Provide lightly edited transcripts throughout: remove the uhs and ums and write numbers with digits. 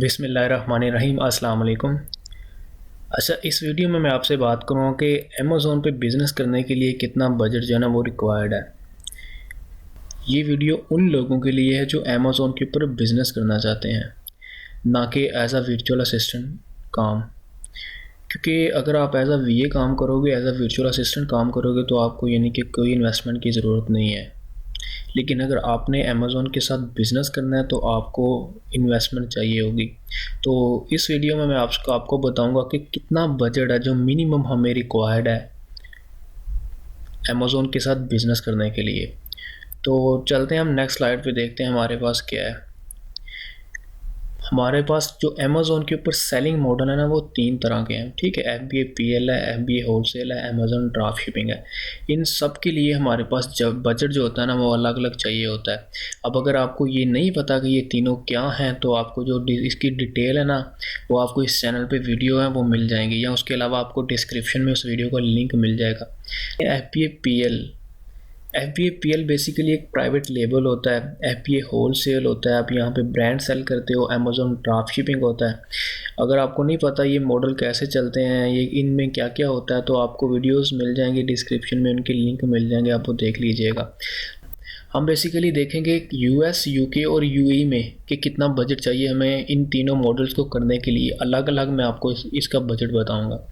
बिस्मिल्लाहिर्रहमानिर्रहीम अस्सलाम वालेकुम। अच्छा, इस वीडियो में मैं आपसे बात करूँगा कि अमेज़ॉन पे बिज़नेस करने के लिए कितना बजट जो है ना वो रिक्वायर्ड है। ये वीडियो उन लोगों के लिए है जो अमेज़ॉन के ऊपर बिज़नेस करना चाहते हैं, ना कि एज़ अ वर्चुअल असिस्टेंट काम। क्योंकि अगर आप एज़ अ वीए काम करोगे, एज़ अ वर्चुअल असिस्टेंट काम करोगे तो आपको यानी कि कोई इन्वेस्टमेंट की ज़रूरत नहीं है। लेकिन अगर आपने अमेज़ॉन के साथ बिज़नेस करना है तो आपको इन्वेस्टमेंट चाहिए होगी। तो इस वीडियो में मैं आपको बताऊंगा कि कितना बजट है जो मिनिमम हमें रिक्वायर्ड है अमेज़ॉन के साथ बिज़नेस करने के लिए। तो चलते हैं हम नेक्स्ट स्लाइड पे, देखते हैं हमारे पास क्या है। हमारे पास जो अमेज़ॉन के ऊपर सेलिंग मॉडल है ना वो 3 तरह के हैं, ठीक है। FBA PL है, FBA होलसेल है, अमेज़ॉन ड्रॉप शिपिंग है। इन सब के लिए हमारे पास जब बजट जो होता है ना वो अलग अलग चाहिए होता है। अब अगर आपको ये नहीं पता कि ये तीनों क्या हैं तो आपको जो इसकी डिटेल है ना वो आपको इस चैनल पे वीडियो है वो मिल जाएंगी, या उसके अलावा आपको डिस्क्रिप्शन में उस वीडियो का लिंक मिल जाएगा। FBA PL बेसिकली एक प्राइवेट लेबल होता है। FBA होलसेल होता है, आप यहाँ पे ब्रांड सेल करते हो। अमेज़ॉन ड्रॉप शिपिंग होता है। अगर आपको नहीं पता ये मॉडल कैसे चलते हैं, ये इनमें क्या क्या होता है, तो आपको वीडियोस मिल जाएंगे डिस्क्रिप्शन में, उनके लिंक मिल जाएंगे, आप वो देख लीजिएगा। हम बेसिकली देखेंगे US, UK और UAE में कि कितना बजट चाहिए हमें इन तीनों मॉडल्स को करने के लिए। अलग अलग मैं आपको इसका बजट बताऊँगा।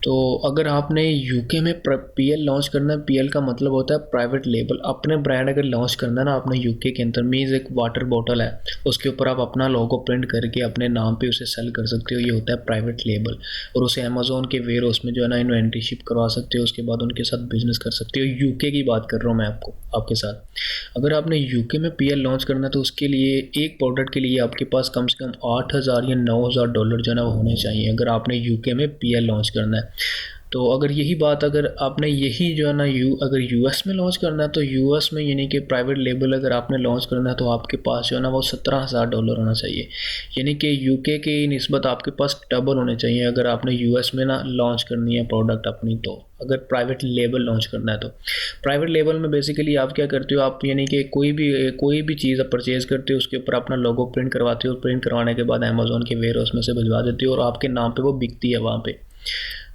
तो अगर आपने यूके में PL लॉन्च करना है, PL का मतलब होता है प्राइवेट लेबल। अपने ब्रांड अगर लॉन्च करना है ना आपने यूके के अंदर, मीन्स एक वाटर बॉटल है उसके ऊपर आप अपना लोगो प्रिंट करके अपने नाम पे उसे सेल कर सकते हो, ये होता है प्राइवेट लेबल। और उसे अमेज़ॉन के वेयर हाउस में जो है ना इन्वेंट्री शिप करवा सकते हो, उसके बाद उनके साथ बिजनेस कर सकते हो। यूके की बात कर रहा हूँ मैं आपके साथ। अगर आपने यूके में PL लॉन्च करना है तो उसके लिए एक प्रोडक्ट के लिए आपके पास कम से कम $8,000 या $9,000 जो है ना वो होने चाहिए, अगर आपने यूके में PL लॉन्च करना है। तो अगर यही बात, अगर आपने यही जो है ना अगर US में लॉन्च करना है तो US में यानी कि प्राइवेट लेबल अगर आपने लॉन्च करना है तो आपके पास जो है ना वो $17,000 होना चाहिए। यानी कि यूके की निस्बत आपके पास डबल होने चाहिए अगर आपने US में ना लॉन्च करनी है प्रोडक्ट अपनी। तो अगर प्राइवेट लेबल लॉन्च करना है तो प्राइवेट लेबल में बेसिकली आप क्या करते हो, आप यानी कि कोई भी चीज़ आप परचेज़ करते हो उसके ऊपर अपना लोगो प्रिंट करवाते हो। प्रिंट करवाने के बाद अमेज़ॉन के वेयर हाउस में से भिजवा देते हो और आपके नाम पे वो बिकती है वहाँ पे।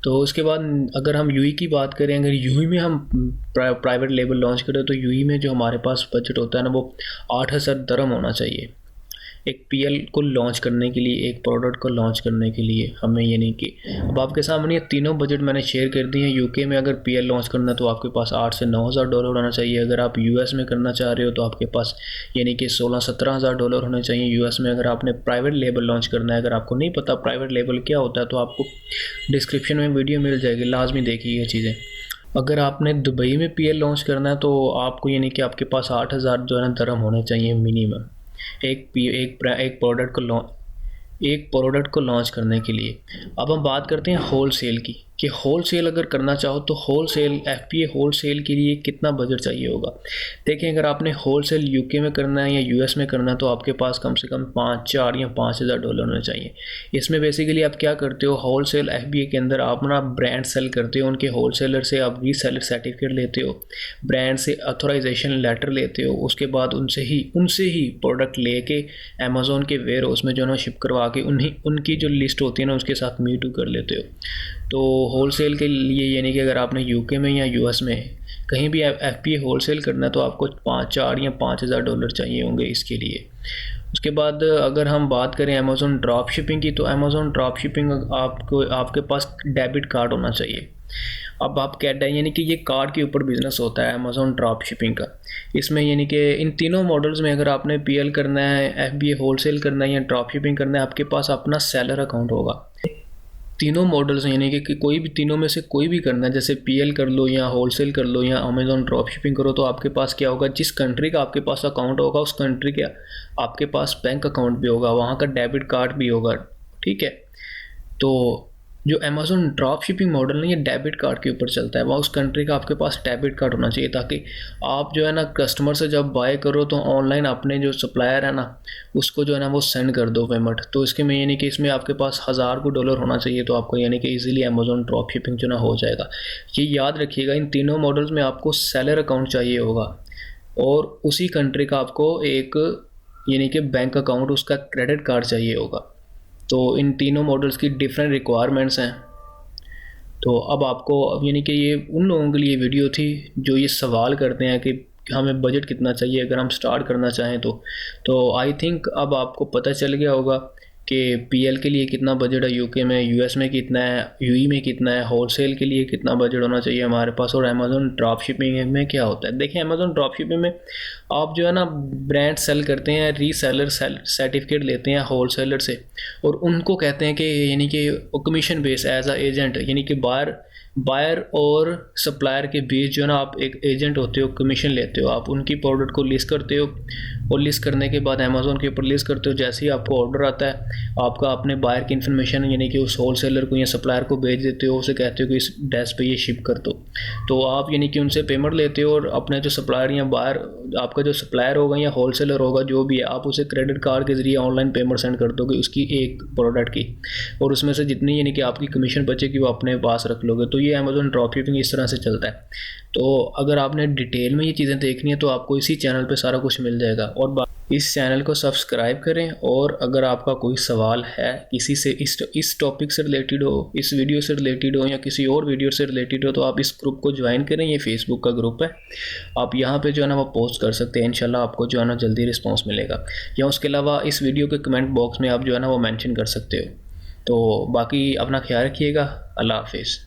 तो उसके बाद अगर हम यूई की बात करें, अगर यूई में हम प्राइवेट लेबल लॉन्च करें तो यूई में जो हमारे पास बजट होता है ना वो 8,000 दरम होना चाहिए एक PL को लॉन्च करने के लिए, एक प्रोडक्ट को लॉन्च करने के लिए हमें। यानी कि अब आपके सामने ये तीनों बजट मैंने शेयर कर दिए हैं। यूके में अगर PL लॉन्च करना है तो आपके पास $8,000 से $9,000 होना चाहिए। अगर आप US में करना चाह रहे हो तो आपके पास यानी कि $16,000-17,000 होने चाहिए US में। अगर आपने प्राइवेट लेबल लॉन्च करना है, अगर आपको नहीं पता प्राइवेट लेबल क्या होता है तो आपको डिस्क्रिप्शन में वीडियो मिल जाएगी, लाजमी देखिए ये चीज़ें। अगर आपने दुबई में PL लॉन्च करना है तो आपको यानी कि आपके पास 8,000 जो है ना दरम होने चाहिए मिनिमम एक प्रोडक्ट को लॉन्च करने के लिए। अब हम बात करते हैं होलसेल की, कि होलसेल अगर करना चाहो तो होलसेल FBA होलसेल के लिए कितना बजट चाहिए होगा। देखें, अगर आपने होलसेल यूके में करना है या US में करना है तो आपके पास कम से कम 4 या $5,000 होने चाहिए। इसमें बेसिकली आप क्या करते हो, होलसेल FBA के अंदर आप ना ब्रांड सेल करते हो, उनके होलसेलर से आप रीसेलर सर्टिफिकेट लेते हो, ब्रांड से ऑथराइजेशन लेटर लेते हो, उसके बाद उनसे ही प्रोडक्ट लेके अमेज़ॉन के वेयर हाउस में जो है ना शिप करवा के उनकी जो लिस्ट होती है ना उसके साथ मीट कर लेते हो। तो होलसेल के लिए यानी कि अगर आपने यूके में या US में कहीं भी FBA होलसेल करना है तो आपको 4 या $5,000 चाहिए होंगे इसके लिए। उसके बाद अगर हम बात करें अमेज़ॉन ड्रॉप शिपिंग की, तो अमेज़ॉन ड्रॉप शिपिंग आपके पास डेबिट कार्ड होना चाहिए। अब आप क्या यानी कि ये कार्ड के ऊपर बिजनेस होता है अमेज़ॉन ड्रॉप शिपिंग का। इसमें यानी कि इन तीनों मॉडल्स में अगर आपने PL करना है, FBA होलसेल करना है या ड्रॉप शिपिंग करना है, आपके पास अपना सेलर अकाउंट होगा। तीनों मॉडल्स यानी कि कोई भी तीनों में से कोई भी करना है, जैसे PL कर लो या होलसेल कर लो या अमेज़ॉन ड्रॉप शिपिंग करो, तो आपके पास क्या होगा, जिस कंट्री का आपके पास अकाउंट होगा उस कंट्री का आपके पास बैंक अकाउंट भी होगा, वहाँ का डेबिट कार्ड भी होगा, ठीक है। तो जो अमेज़ॉन ड्रॉप शिपिंग मॉडल है ये डेबिट कार्ड के ऊपर चलता है, वहाँ उस कंट्री का आपके पास डेबिट कार्ड होना चाहिए, ताकि आप जो है ना कस्टमर से जब बाय करो तो ऑनलाइन अपने जो सप्लायर है ना उसको जो है ना वो सेंड कर दो पेमेंट। तो इसके में यानी कि इसमें आपके पास $1,000 होना चाहिए, तो आपको यानी कि ईजिली अमेज़ॉन ड्रॉप शिपिंग जो ना हो जाएगा। ये याद रखिएगा, इन तीनों मॉडल्स में आपको सेलर अकाउंट चाहिए होगा और उसी कंट्री का आपको एक यानी कि बैंक अकाउंट, उसका क्रेडिट कार्ड चाहिए होगा। तो इन तीनों मॉडल्स की डिफरेंट रिक्वायरमेंट्स हैं। तो अब आपको, अब यानी कि ये उन लोगों के लिए वीडियो थी जो ये सवाल करते हैं कि हमें बजट कितना चाहिए अगर हम स्टार्ट करना चाहें तो आई थिंक अब आपको पता चल गया होगा कि पीएल के लिए कितना बजट है यूके में, यूएस में कितना है, यूई में कितना है, होलसेल के लिए कितना बजट होना चाहिए हमारे पास, और अमेज़ॉन ड्रॉप शिपिंग में क्या होता है। देखिए, अमेज़ॉन ड्रॉप शिपिंग में आप जो है ना ब्रांड सेल करते हैं, रीसेलर सर्टिफिकेट लेते हैं होलसेलर से, और उनको कहते हैं कि यानी कि commission base as a agent, यानी कि बायर और सप्लायर के बीच जो है ना आप एक एजेंट होते हो, कमीशन लेते हो, आप उनकी प्रोडक्ट को लिस्ट करते हो, और लिस्ट करने के बाद अमेज़ॉन के ऊपर लिस्ट करते हो। जैसे ही आपको ऑर्डर आता है, आपका अपने बायर की इन्फॉर्मेशन यानी कि उस होलसेलर को या सप्लायर को भेज देते हो, उसे कहते हो कि इस एड्रेस पे ये शिप कर दो। तो आप यानी कि उनसे पेमेंट लेते हो, और अपने जो सप्लायर या बायर, आपका जो सप्लायर होगा या होलसेलर होगा जो भी है, आप उसे क्रेडिट कार्ड के ज़रिए ऑनलाइन पेमेंट सेंड कर दोगे उसकी एक प्रोडक्ट की, और उसमें से जितनी यानी कि आपकी कमीशन बचेगी वो अपने पास रख लोगे। तो ये अमेज़ॉन ड्रॉप शिपिंग इस तरह से चलता है। तो अगर आपने डिटेल में ये चीज़ें देखनी है तो आपको इसी चैनल पे सारा कुछ मिल जाएगा। और इस चैनल को सब्सक्राइब करें, और अगर आपका कोई सवाल है किसी से इस टॉपिक से रिलेटेड हो, इस वीडियो से रिलेटेड हो, या किसी और वीडियो से रिलेटेड हो, तो आप इस ग्रुप को ज्वाइन करें। ये फेसबुक का ग्रुप है, आप यहाँ पे जो है ना वो पोस्ट कर सकते हैं। इंशाल्लाह आपको जो है ना जल्दी रिस्पॉन्स मिलेगा। या उसके अलावा इस वीडियो के कमेंट बॉक्स में आप जो है ना वो मेंशन कर सकते हो। तो बाकी अपना ख्याल रखिएगा। अल्लाह हाफिज़।